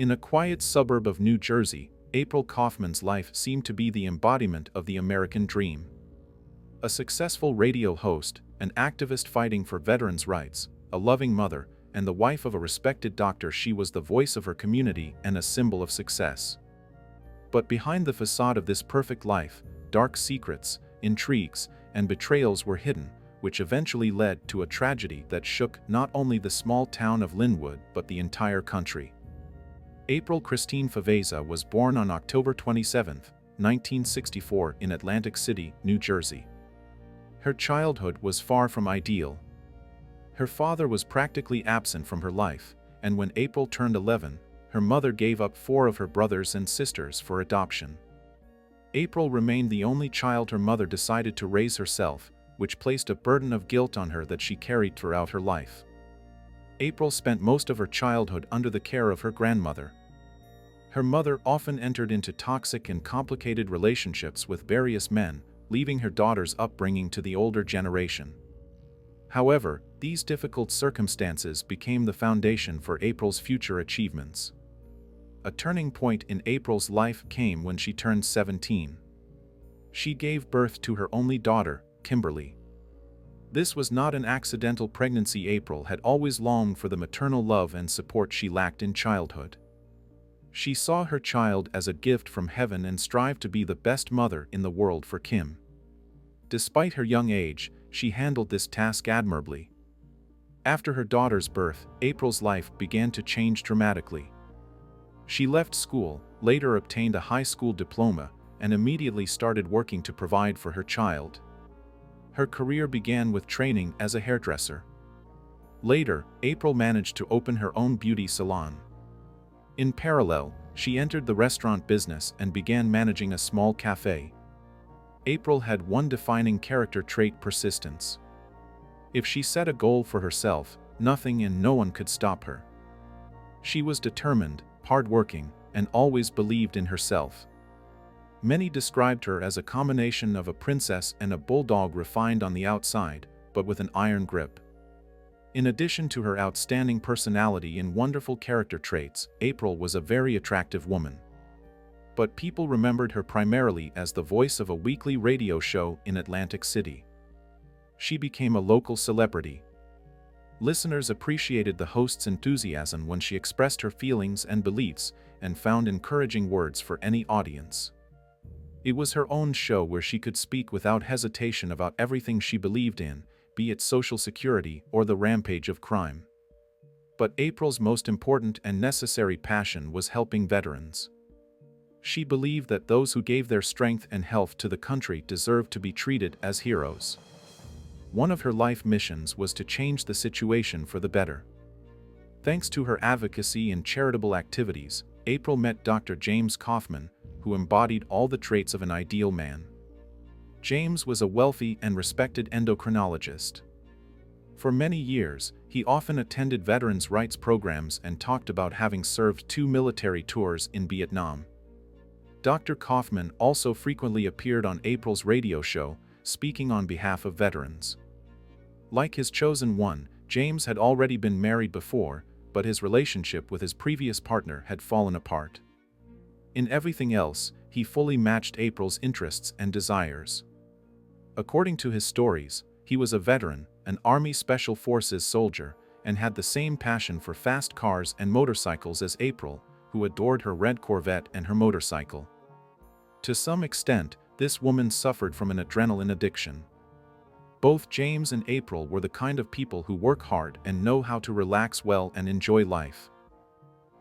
In a quiet suburb of New Jersey, April Kaufman's life seemed to be the embodiment of the American dream. A successful radio host, an activist fighting for veterans' rights, a loving mother, and the wife of a respected doctor, she was the voice of her community and a symbol of success. But behind the facade of this perfect life, dark secrets, intrigues, and betrayals were hidden, which eventually led to a tragedy that shook not only the small town of Linwood but the entire country. April Christine Faveza was born on October 27, 1964 in Atlantic City, New Jersey. Her childhood was far from ideal. Her father was practically absent from her life, and when April turned 11, her mother gave up 4 of her brothers and sisters for adoption. April remained the only child her mother decided to raise herself, which placed a burden of guilt on her that she carried throughout her life. April spent most of her childhood under the care of her grandmother. Her mother often entered into toxic and complicated relationships with various men, leaving her daughter's upbringing to the older generation. However, these difficult circumstances became the foundation for April's future achievements. A turning point in April's life came when she turned 17. She gave birth to her only daughter, Kimberly. This was not an accidental pregnancy. April had always longed for the maternal love and support she lacked in childhood. She saw her child as a gift from heaven and strived to be the best mother in the world for Kim. Despite her young age, she handled this task admirably. After her daughter's birth, April's life began to change dramatically. She left school, later obtained a high school diploma, and immediately started working to provide for her child. Her career began with training as a hairdresser. Later, April managed to open her own beauty salon. In parallel, she entered the restaurant business and began managing a small cafe. April had one defining character trait: persistence. If she set a goal for herself, nothing and no one could stop her. She was determined, hardworking, and always believed in herself. Many described her as a combination of a princess and a bulldog, refined on the outside, but with an iron grip. In addition to her outstanding personality and wonderful character traits, April was a very attractive woman. But people remembered her primarily as the voice of a weekly radio show in Atlantic City. She became a local celebrity. Listeners appreciated the host's enthusiasm when she expressed her feelings and beliefs and found encouraging words for any audience. It was her own show where she could speak without hesitation about everything she believed in, be it social security or the rampage of crime. But April's most important and necessary passion was helping veterans. She believed that those who gave their strength and health to the country deserved to be treated as heroes. One of her life missions was to change the situation for the better. Thanks to her advocacy and charitable activities, April met Dr. James Kaufman, who embodied all the traits of an ideal man. James was a wealthy and respected endocrinologist. For many years, he often attended veterans' rights programs and talked about having served 2 military tours in Vietnam. Dr. Kaufman also frequently appeared on April's radio show, speaking on behalf of veterans. Like his chosen one, James had already been married before, but his relationship with his previous partner had fallen apart. In everything else, he fully matched April's interests and desires. According to his stories, he was a veteran, an Army Special Forces soldier, and had the same passion for fast cars and motorcycles as April, who adored her red Corvette and her motorcycle. To some extent, this woman suffered from an adrenaline addiction. Both James and April were the kind of people who work hard and know how to relax well and enjoy life.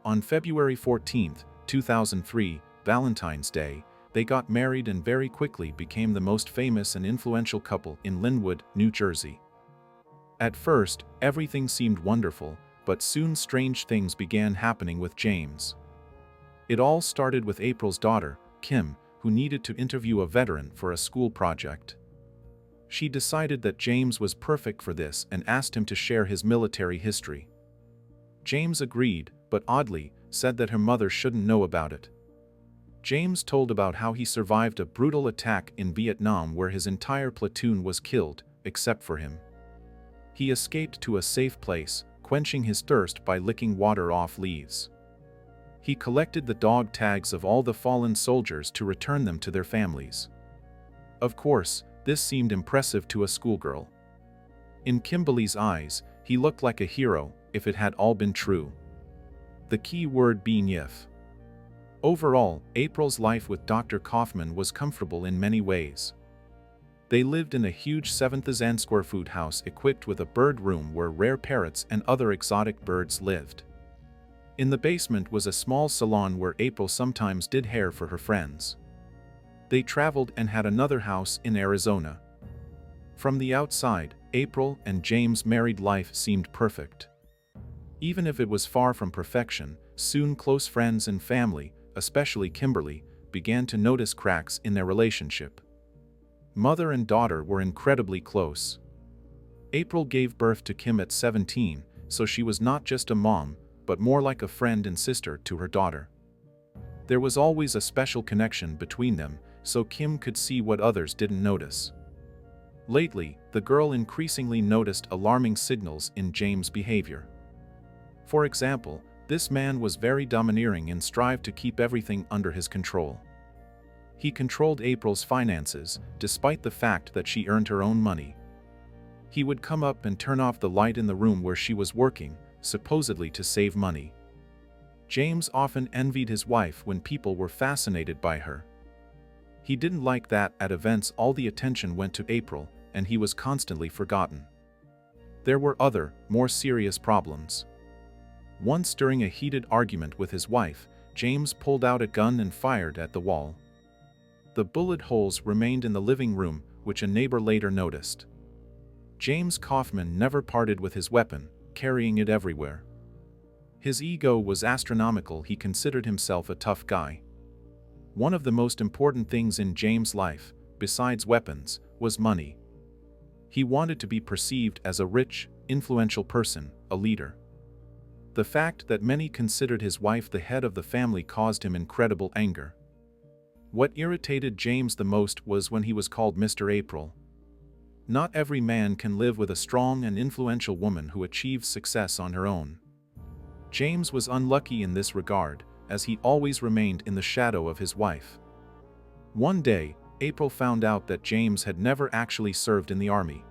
On February 14, 2003, Valentine's Day, they got married and very quickly became the most famous and influential couple in Linwood, New Jersey. At first, everything seemed wonderful, but soon strange things began happening with James. It all started with April's daughter, Kim, who needed to interview a veteran for a school project. She decided that James was perfect for this and asked him to share his military history. James agreed, but oddly, said that her mother shouldn't know about it. James told about how he survived a brutal attack in Vietnam where his entire platoon was killed, except for him. He escaped to a safe place, quenching his thirst by licking water off leaves. He collected the dog tags of all the fallen soldiers to return them to their families. Of course, this seemed impressive to a schoolgirl. In Kimberly's eyes, he looked like a hero if it had all been true. The key word being if. Overall, April's life with Dr. Kaufman was comfortable in many ways. They lived in a huge 7,000 square foot house equipped with a bird room where rare parrots and other exotic birds lived. In the basement was a small salon where April sometimes did hair for her friends. They traveled and had another house in Arizona. From the outside, April and James' married life seemed perfect. Even if it was far from perfection, soon close friends and family, especially Kimberly, began to notice cracks in their relationship. Mother and daughter were incredibly close. April gave birth to Kim at 17, so she was not just a mom, but more like a friend and sister to her daughter. There was always a special connection between them, so Kim could see what others didn't notice. Lately, the girl increasingly noticed alarming signals in James' behavior. For example, this man was very domineering and strived to keep everything under his control. He controlled April's finances, despite the fact that she earned her own money. He would come up and turn off the light in the room where she was working, supposedly to save money. James often envied his wife when people were fascinated by her. He didn't like that at events all the attention went to April, and he was constantly forgotten. There were other, more serious problems. Once during a heated argument with his wife, James pulled out a gun and fired at the wall. The bullet holes remained in the living room, which a neighbor later noticed. James Kaufman never parted with his weapon, carrying it everywhere. His ego was astronomical. He considered himself a tough guy. One of the most important things in James' life, besides weapons, was money. He wanted to be perceived as a rich, influential person, a leader. The fact that many considered his wife the head of the family caused him incredible anger. What irritated James the most was when he was called Mr. April. Not every man can live with a strong and influential woman who achieves success on her own. James was unlucky in this regard, as he always remained in the shadow of his wife. One day, April found out that James had never actually served in the army.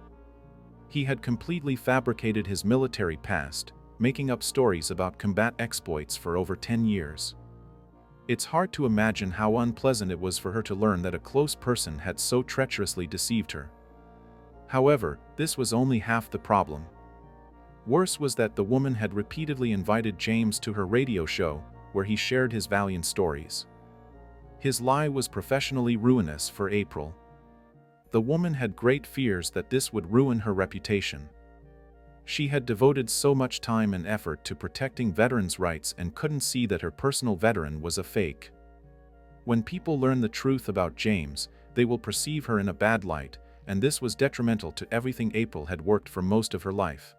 He had completely fabricated his military past, making up stories about combat exploits for over 10 years. It's hard to imagine how unpleasant it was for her to learn that a close person had so treacherously deceived her. However, this was only half the problem. Worse was that the woman had repeatedly invited James to her radio show, where he shared his valiant stories. His lie was professionally ruinous for April. The woman had great fears that this would ruin her reputation. She had devoted so much time and effort to protecting veterans' rights and couldn't see that her personal veteran was a fake. When people learn the truth about James, they will perceive her in a bad light, and this was detrimental to everything April had worked for most of her life.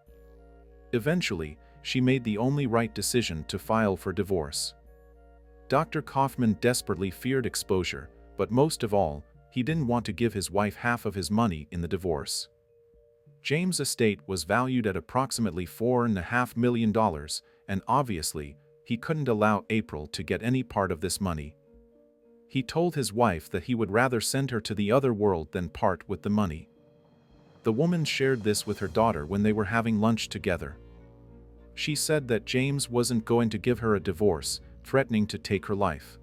Eventually, she made the only right decision to file for divorce. Dr. Kaufman desperately feared exposure, but most of all, he didn't want to give his wife half of his money in the divorce. James' estate was valued at approximately $4.5 million, and obviously, he couldn't allow April to get any part of this money. He told his wife that he would rather send her to the other world than part with the money. The woman shared this with her daughter when they were having lunch together. She said that James wasn't going to give her a divorce, threatening to take her life.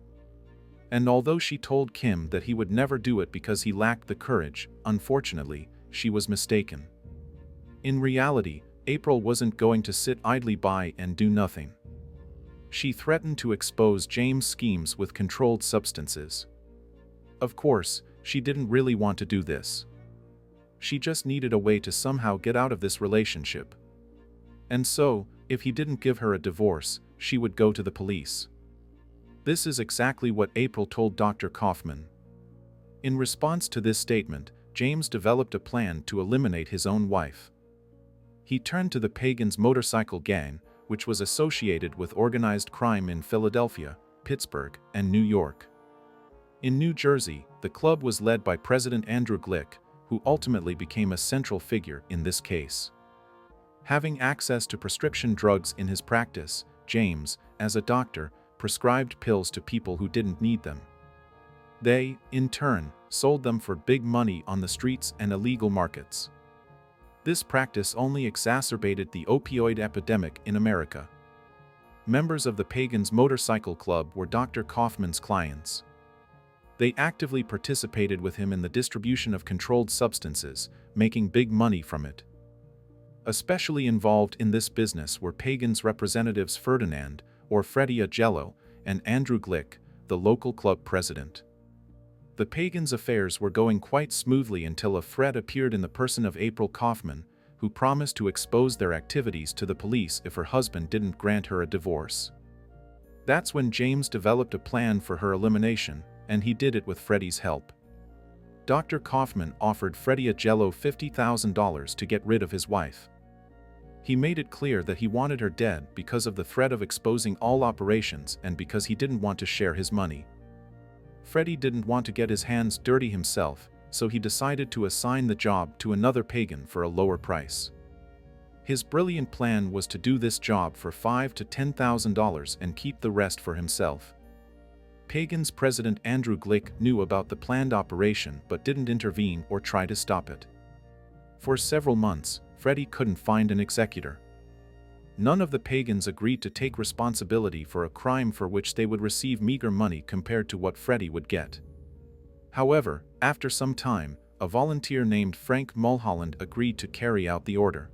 And although she told Kim that he would never do it because he lacked the courage, unfortunately, she was mistaken. In reality, April wasn't going to sit idly by and do nothing. She threatened to expose James' schemes with controlled substances. Of course, she didn't really want to do this. She just needed a way to somehow get out of this relationship. And so, if he didn't give her a divorce, she would go to the police. This is exactly what April told Dr. Kaufman. In response to this statement, James developed a plan to eliminate his own wife. He turned to the Pagans motorcycle gang, which was associated with organized crime in Philadelphia, Pittsburgh, and New York. In New Jersey, the club was led by President Andrew Glick, who ultimately became a central figure in this case. Having access to prescription drugs in his practice, James, as a doctor, prescribed pills to people who didn't need them. They, in turn, sold them for big money on the streets and illegal markets. This practice only exacerbated the opioid epidemic in America. Members of the Pagans Motorcycle Club were Dr. Kaufman's clients. They actively participated with him in the distribution of controlled substances, making big money from it. Especially involved in this business were Pagans representatives Ferdinand, or Freddie Agello, and Andrew Glick, the local club president. The Pagans' affairs were going quite smoothly until a threat appeared in the person of April Kaufman, who promised to expose their activities to the police if her husband didn't grant her a divorce. That's when James developed a plan for her elimination, and he did it with Freddie's help. Dr. Kaufman offered Freddie Agello $50,000 to get rid of his wife. He made it clear that he wanted her dead because of the threat of exposing all operations and because he didn't want to share his money. Freddie didn't want to get his hands dirty himself, so he decided to assign the job to another pagan for a lower price. His brilliant plan was to do this job for $5,000 to $10,000 and keep the rest for himself. Pagans President Andrew Glick knew about the planned operation but didn't intervene or try to stop it. For several months, Freddie couldn't find an executor. None of the Pagans agreed to take responsibility for a crime for which they would receive meager money compared to what Freddie would get. However, after some time, a volunteer named Frank Mulholland agreed to carry out the order.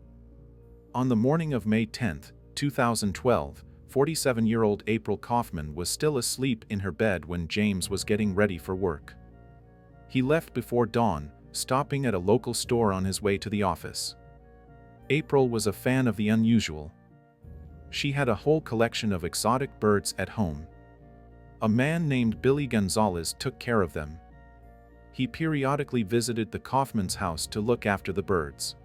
On the morning of May 10, 2012, 47-year-old April Kaufman was still asleep in her bed when James was getting ready for work. He left before dawn, stopping at a local store on his way to the office. April was a fan of the unusual. She had a whole collection of exotic birds at home. A man named Billy Gonzalez took care of them. He periodically visited the Kaufman's house to look after the birds.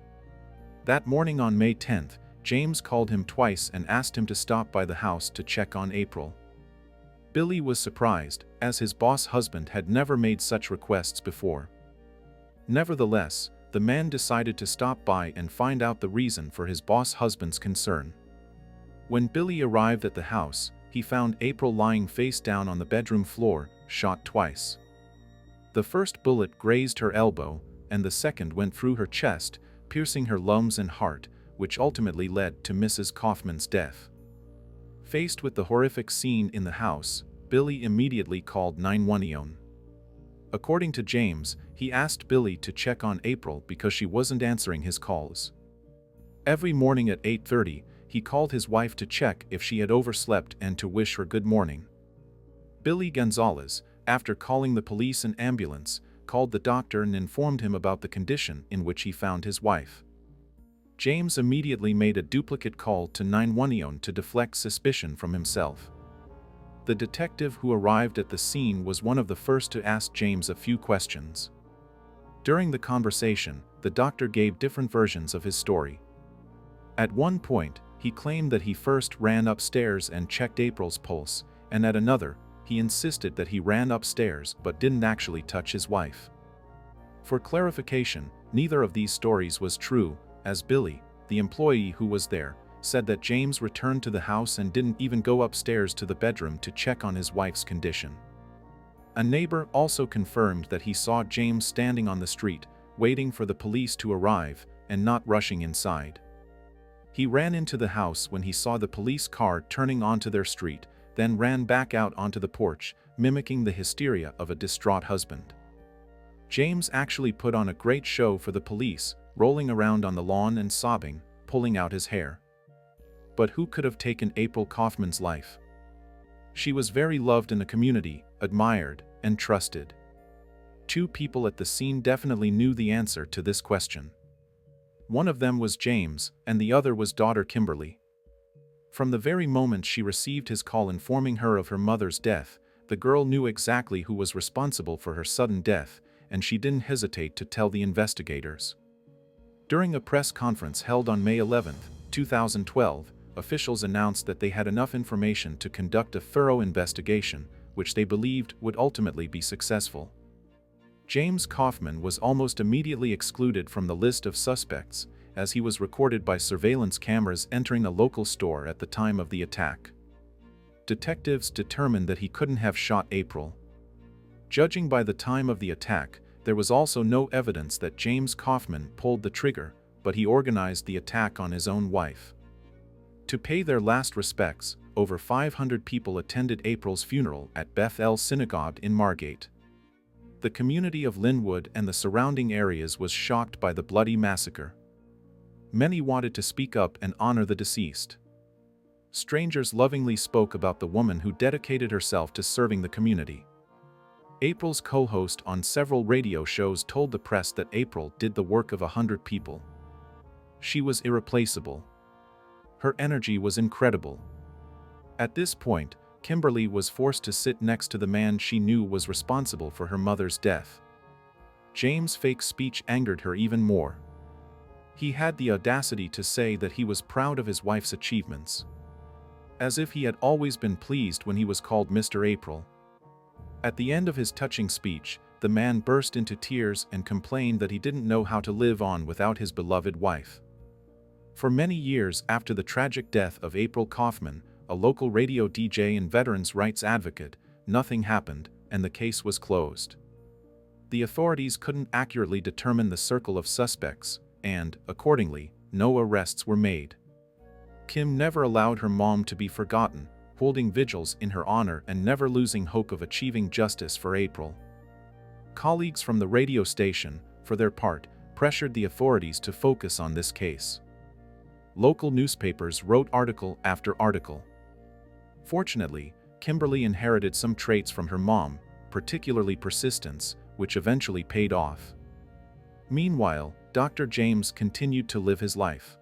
That morning on May 10th, James called him twice and asked him to stop by the house to check on April. Billy was surprised, as his boss husband had never made such requests before. Nevertheless, the man decided to stop by and find out the reason for his boss husband's concern. When Billy arrived at the house, he found April lying face down on the bedroom floor, shot twice. The first bullet grazed her elbow, and the second went through her chest, piercing her lungs and heart, which ultimately led to Mrs. Kaufman's death. Faced with the horrific scene in the house, Billy immediately called 911. According to James, he asked Billy to check on April because she wasn't answering his calls. Every morning at 8:30, he called his wife to check if she had overslept and to wish her good morning. Billy Gonzalez, after calling the police and ambulance, called the doctor and informed him about the condition in which he found his wife. James immediately made a duplicate call to 911 to deflect suspicion from himself. The detective who arrived at the scene was one of the first to ask James a few questions. During the conversation, the doctor gave different versions of his story. At one point, he claimed that he first ran upstairs and checked April's pulse, and at another, he insisted that he ran upstairs but didn't actually touch his wife. For clarification, neither of these stories was true, as Billy, the employee who was there, said that James returned to the house and didn't even go upstairs to the bedroom to check on his wife's condition. A neighbor also confirmed that he saw James standing on the street, waiting for the police to arrive, and not rushing inside. He ran into the house when he saw the police car turning onto their street, then ran back out onto the porch, mimicking the hysteria of a distraught husband. James actually put on a great show for the police, rolling around on the lawn and sobbing, pulling out his hair. But who could have taken April Kaufman's life? She was very loved in the community, admired, and trusted. Two people at the scene definitely knew the answer to this question. One of them was James, and the other was daughter Kimberly. From the very moment she received his call informing her of her mother's death, the girl knew exactly who was responsible for her sudden death, and she didn't hesitate to tell the investigators. During a press conference held on May 11, 2012, officials announced that they had enough information to conduct a thorough investigation, which they believed would ultimately be successful. James Kaufman was almost immediately excluded from the list of suspects, as he was recorded by surveillance cameras entering a local store at the time of the attack. detectives determined that he couldn't have shot April. Judging by the time of the attack, there was also no evidence that James Kaufman pulled the trigger, but he organized the attack on his own wife. To pay their last respects, over 500 people attended April's funeral at Beth El Synagogue in Margate. The community of Linwood and the surrounding areas was shocked by the bloody massacre. Many wanted to speak up and honor the deceased. Strangers lovingly spoke about the woman who dedicated herself to serving the community. April's co-host on several radio shows told the press that April did the work of 100 people. She was irreplaceable. Her energy was incredible. At this point, Kimberly was forced to sit next to the man she knew was responsible for her mother's death. James' fake speech angered her even more. He had the audacity to say that he was proud of his wife's achievements. As if he had always been pleased when he was called Mr. April. At the end of his touching speech, the man burst into tears and complained that he didn't know how to live on without his beloved wife. For many years after the tragic death of April Kaufman, a local radio DJ and veterans' rights advocate, nothing happened, and the case was closed. The authorities couldn't accurately determine the circle of suspects, and, accordingly, no arrests were made. Kim never allowed her mom to be forgotten, holding vigils in her honor and never losing hope of achieving justice for April. Colleagues from the radio station, for their part, pressured the authorities to focus on this case. Local newspapers wrote article after article. Fortunately, Kimberly inherited some traits from her mom, particularly persistence, which eventually paid off. Meanwhile, Dr. James continued to live his life.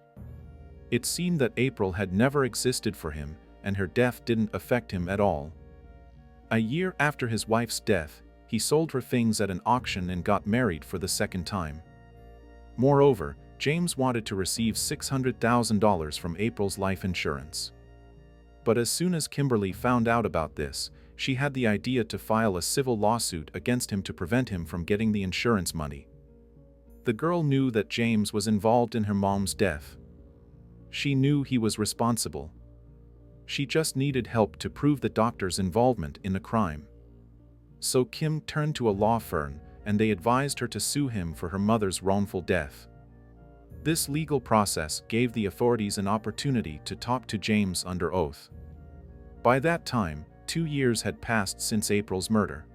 It seemed that April had never existed for him, and her death didn't affect him at all. A year after his wife's death, he sold her things at an auction and got married for the second time. Moreover, James wanted to receive $600,000 from April's life insurance. But as soon as Kimberly found out about this, she had the idea to file a civil lawsuit against him to prevent him from getting the insurance money. The girl knew that James was involved in her mom's death. She knew he was responsible. She just needed help to prove the doctor's involvement in the crime. So Kim turned to a law firm, and they advised her to sue him for her mother's wrongful death. This legal process gave the authorities an opportunity to talk to James under oath. By that time, 2 years had passed since April's murder.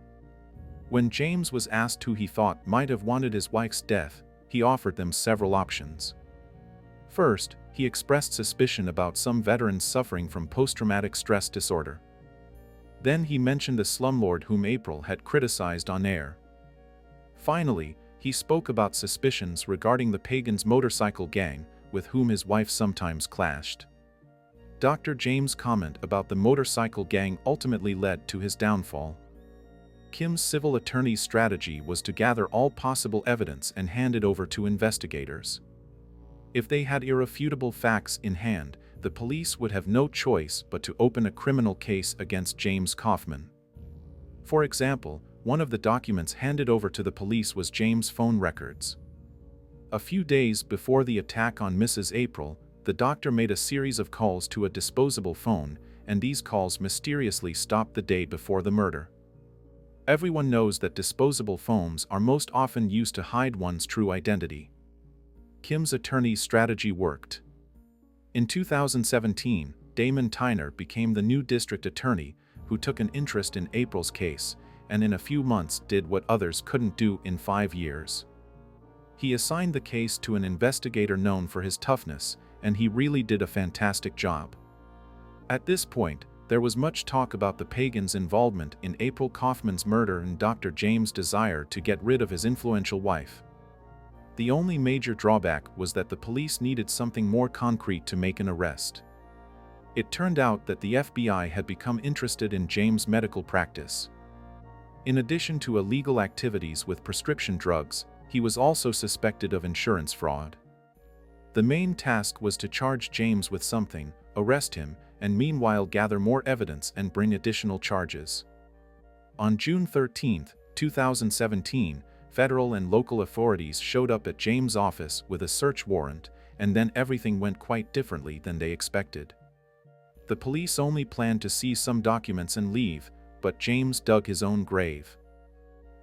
When James was asked who he thought might have wanted his wife's death, he offered them several options. First, he expressed suspicion about some veterans suffering from post-traumatic stress disorder. Then he mentioned a slumlord whom April had criticized on air. Finally, he spoke about suspicions regarding the Pagans motorcycle gang, with whom his wife sometimes clashed. Dr. James' comment about the motorcycle gang ultimately led to his downfall. Kim's civil attorney's strategy was to gather all possible evidence and hand it over to investigators. If they had irrefutable facts in hand, the police would have no choice but to open a criminal case against James Kaufman. For example, one of the documents handed over to the police was James' phone records. A few days before the attack on Mrs. April, the doctor made a series of calls to a disposable phone, and these calls mysteriously stopped the day before the murder. Everyone knows that disposable phones are most often used to hide one's true identity. Kim's attorney's strategy worked. In 2017, Damon Tyner became the new district attorney, who took an interest in April's case, and in a few months did what others couldn't do in 5 years. He assigned the case to an investigator known for his toughness, and he really did a fantastic job. At this point, there was much talk about the Pagans' involvement in April Kaufman's murder and Dr. James' desire to get rid of his influential wife. The only major drawback was that the police needed something more concrete to make an arrest. It turned out that the FBI had become interested in James' medical practice. In addition to illegal activities with prescription drugs, he was also suspected of insurance fraud. The main task was to charge James with something, arrest him, and meanwhile gather more evidence and bring additional charges. On June 13, 2017, federal and local authorities showed up at James' office with a search warrant, and then everything went quite differently than they expected. The police only planned to seize some documents and leave, but James dug his own grave.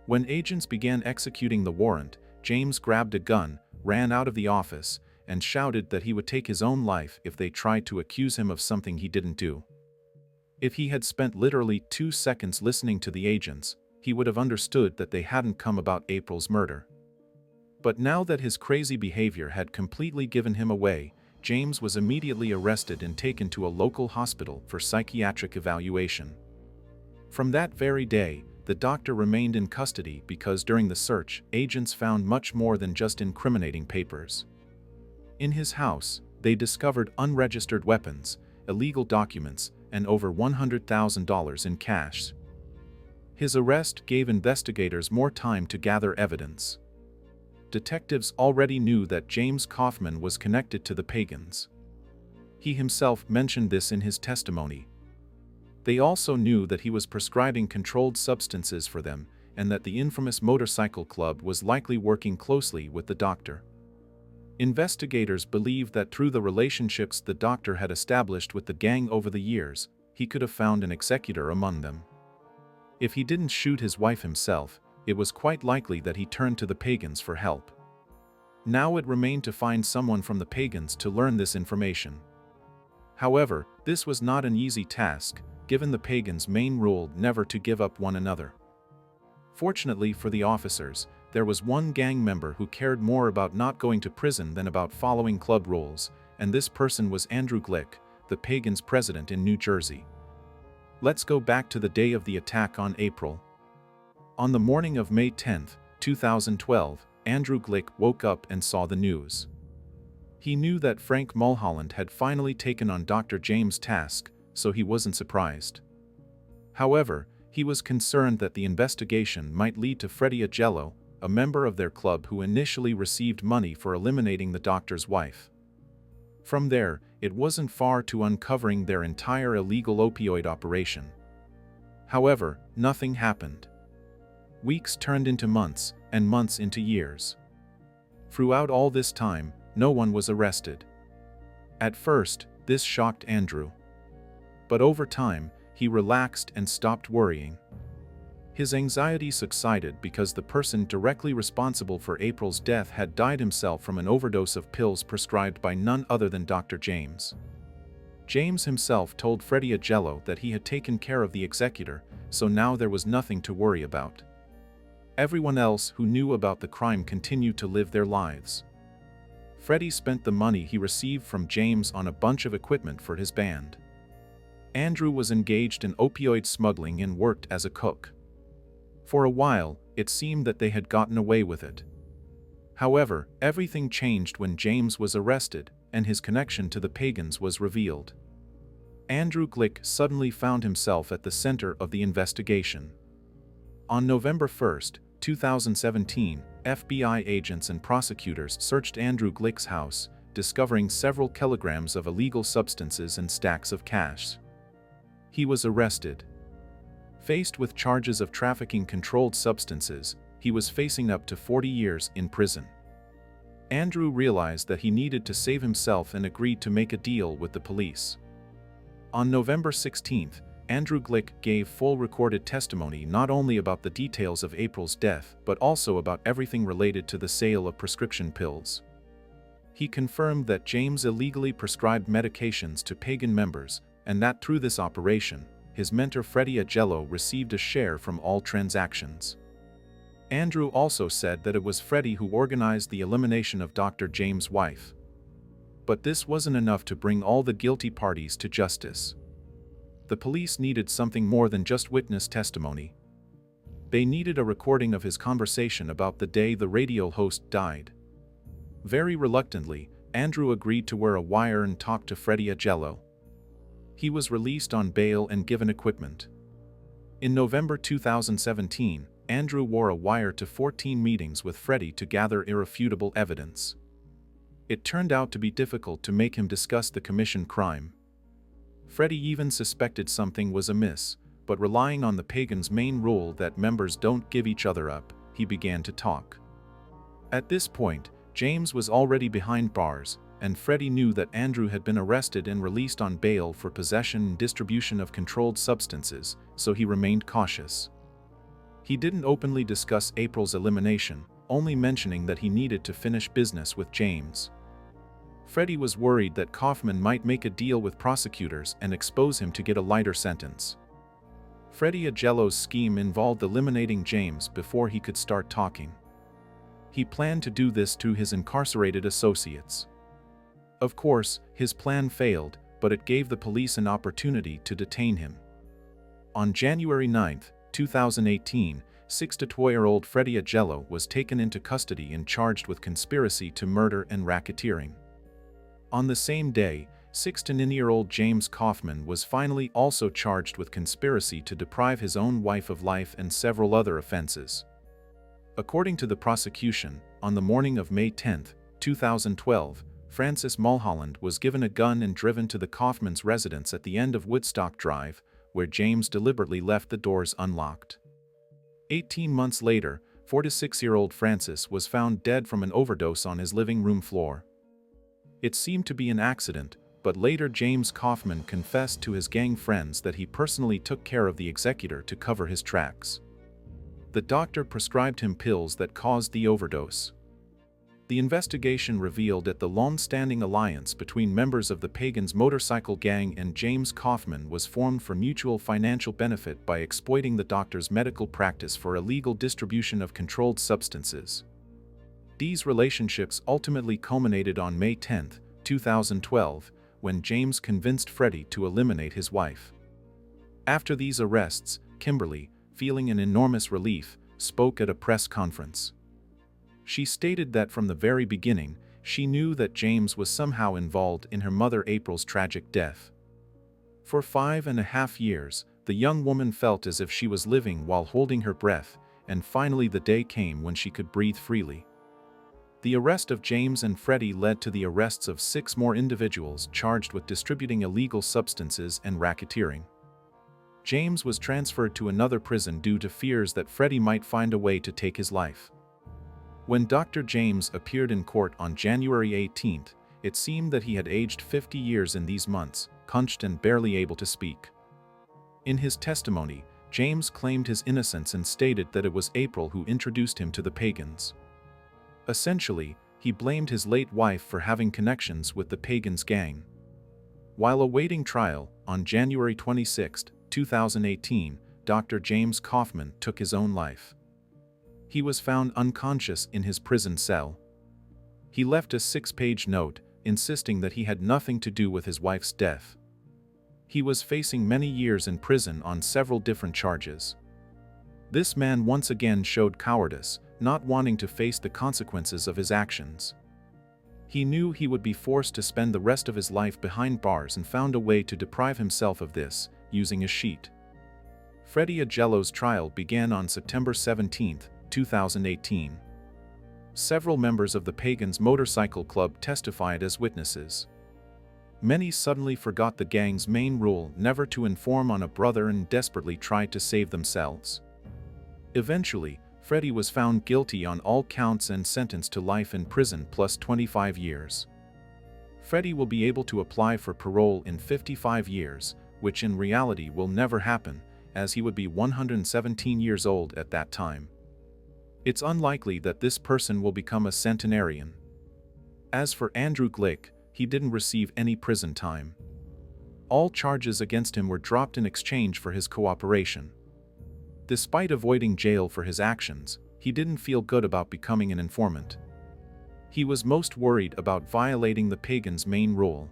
When agents began executing the warrant, James grabbed a gun, ran out of the office, and shouted that he would take his own life if they tried to accuse him of something he didn't do. If he had spent literally 2 seconds listening to the agents, he would have understood that they hadn't come about April's murder. But now that his crazy behavior had completely given him away, James was immediately arrested and taken to a local hospital for psychiatric evaluation. From that very day, the doctor remained in custody because during the search, agents found much more than just incriminating papers. In his house, they discovered unregistered weapons, illegal documents, and over $100,000 in cash. His arrest gave investigators more time to gather evidence. Detectives already knew that James Kaufman was connected to the pagans. He himself mentioned this in his testimony. They also knew that he was prescribing controlled substances for them, and that the infamous motorcycle club was likely working closely with the doctor. Investigators believed that through the relationships the doctor had established with the gang over the years, he could have found an executor among them. If he didn't shoot his wife himself, it was quite likely that he turned to the pagans for help. Now it remained to find someone from the pagans to learn this information. However, this was not an easy task, given the pagans' main rule never to give up one another. Fortunately for the officers, there was one gang member who cared more about not going to prison than about following club rules, and this person was Andrew Glick, the pagans' president in New Jersey. Let's go back to the day of the attack on April. On the morning of May 10, 2012, Andrew Glick woke up and saw the news. He knew that Frank Mulholland had finally taken on Dr. James' task, so he wasn't surprised. However, he was concerned that the investigation might lead to Freddie Agello, a member of their club who initially received money for eliminating the doctor's wife. From there, it wasn't far to uncovering their entire illegal opioid operation. However, nothing happened. Weeks turned into months, and months into years. Throughout all this time, no one was arrested. At first, this shocked Andrew. But over time, he relaxed and stopped worrying. His anxiety subsided because the person directly responsible for April's death had died himself from an overdose of pills prescribed by none other than Dr. James. James himself told Freddie Agello that he had taken care of the executor, so now there was nothing to worry about. Everyone else who knew about the crime continued to live their lives. Freddie spent the money he received from James on a bunch of equipment for his band. Andrew was engaged in opioid smuggling and worked as a cook. For a while, it seemed that they had gotten away with it. However, everything changed when James was arrested, and his connection to the pagans was revealed. Andrew Glick suddenly found himself at the center of the investigation. On November 1, 2017, FBI agents and prosecutors searched Andrew Glick's house, discovering several kilograms of illegal substances and stacks of cash. He was arrested. Faced with charges of trafficking controlled substances, he was facing up to 40 years in prison. Andrew realized that he needed to save himself and agreed to make a deal with the police. On November 16, Andrew Glick gave full recorded testimony not only about the details of April's death but also about everything related to the sale of prescription pills. He confirmed that James illegally prescribed medications to pagan members, and that through this operation, his mentor Freddie Agello received a share from all transactions. Andrew also said that it was Freddie who organized the elimination of Dr. James' wife. But this wasn't enough to bring all the guilty parties to justice. The police needed something more than just witness testimony. They needed a recording of his conversation about the day the radio host died. Very reluctantly, Andrew agreed to wear a wire and talk to Freddie Agello. He was released on bail and given equipment. In November 2017, Andrew wore a wire to 14 meetings with Freddie to gather irrefutable evidence. It turned out to be difficult to make him discuss the commissioned crime. Freddie even suspected something was amiss, but relying on the pagans' main rule that members don't give each other up, he began to talk. At this point, James was already behind bars, and Freddie knew that Andrew had been arrested and released on bail for possession and distribution of controlled substances, so he remained cautious. He didn't openly discuss April's elimination, only mentioning that he needed to finish business with James. Freddie was worried that Kaufman might make a deal with prosecutors and expose him to get a lighter sentence. Freddie Agello's scheme involved eliminating James before he could start talking. He planned to do this to his incarcerated associates. Of course, his plan failed, but it gave the police an opportunity to detain him. On January 9, 2018, 62-year-old Freddie Agello was taken into custody and charged with conspiracy to murder and racketeering. On the same day, 69-year-old James Kaufman was finally also charged with conspiracy to deprive his own wife of life and several other offenses. According to the prosecution, on the morning of May 10, 2012, Francis Mulholland was given a gun and driven to the Kaufman's residence at the end of Woodstock Drive, where James deliberately left the doors unlocked. 18 months later, 46-year-old Francis was found dead from an overdose on his living room floor. It seemed to be an accident, but later James Kaufman confessed to his gang friends that he personally took care of the executor to cover his tracks. The doctor prescribed him pills that caused the overdose. The investigation revealed that the long-standing alliance between members of the Pagans motorcycle gang and James Kaufman was formed for mutual financial benefit by exploiting the doctor's medical practice for illegal distribution of controlled substances. These relationships ultimately culminated on May 10, 2012, when James convinced Freddie to eliminate his wife. After these arrests, Kimberly, feeling an enormous relief, spoke at a press conference. She stated that from the very beginning, she knew that James was somehow involved in her mother April's tragic death. For 5.5 years, the young woman felt as if she was living while holding her breath, and finally the day came when she could breathe freely. The arrest of James and Freddie led to the arrests of 6 more individuals charged with distributing illegal substances and racketeering. James was transferred to another prison due to fears that Freddie might find a way to take his life. When Dr. James appeared in court on January 18, it seemed that he had aged 50 years in these months, hunched and barely able to speak. In his testimony, James claimed his innocence and stated that it was April who introduced him to the Pagans. Essentially, he blamed his late wife for having connections with the Pagans gang. While awaiting trial, on January 26, 2018, Dr. James Kaufman took his own life. He was found unconscious in his prison cell. He left a 6-page note, insisting that he had nothing to do with his wife's death. He was facing many years in prison on several different charges. This man once again showed cowardice, not wanting to face the consequences of his actions. He knew he would be forced to spend the rest of his life behind bars and found a way to deprive himself of this, using a sheet. Freddie Agello's trial began on September 17, 2018. Several members of the Pagans Motorcycle Club testified as witnesses. Many suddenly forgot the gang's main rule never to inform on a brother and desperately tried to save themselves. Eventually, Freddie was found guilty on all counts and sentenced to life in prison plus 25 years. Freddie will be able to apply for parole in 55 years, which in reality will never happen, as he would be 117 years old at that time. It's unlikely that this person will become a centenarian. As for Andrew Glick, he didn't receive any prison time. All charges against him were dropped in exchange for his cooperation. Despite avoiding jail for his actions, he didn't feel good about becoming an informant. He was most worried about violating the Pagans' main rule.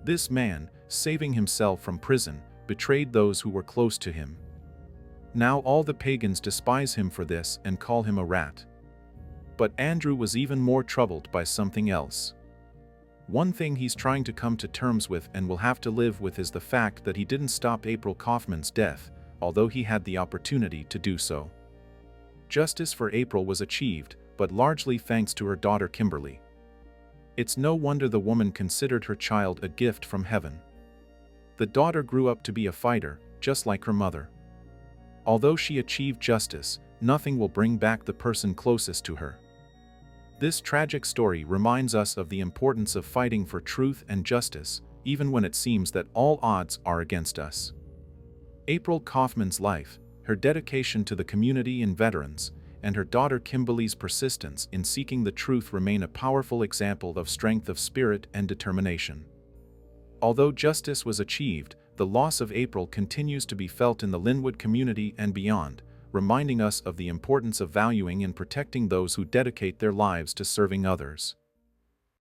This man, saving himself from prison, betrayed those who were close to him. Now all the Pagans despise him for this and call him a rat. But Andrew was even more troubled by something else. One thing he's trying to come to terms with and will have to live with is the fact that he didn't stop April Kaufman's death, although he had the opportunity to do so. Justice for April was achieved, but largely thanks to her daughter Kimberly. It's no wonder the woman considered her child a gift from heaven. The daughter grew up to be a fighter, just like her mother. Although she achieved justice, nothing will bring back the person closest to her. This tragic story reminds us of the importance of fighting for truth and justice, even when it seems that all odds are against us. April Kaufman's life, her dedication to the community and veterans, and her daughter Kimberly's persistence in seeking the truth remain a powerful example of strength of spirit and determination. Although justice was achieved, the loss of April continues to be felt in the Linwood community and beyond, reminding us of the importance of valuing and protecting those who dedicate their lives to serving others.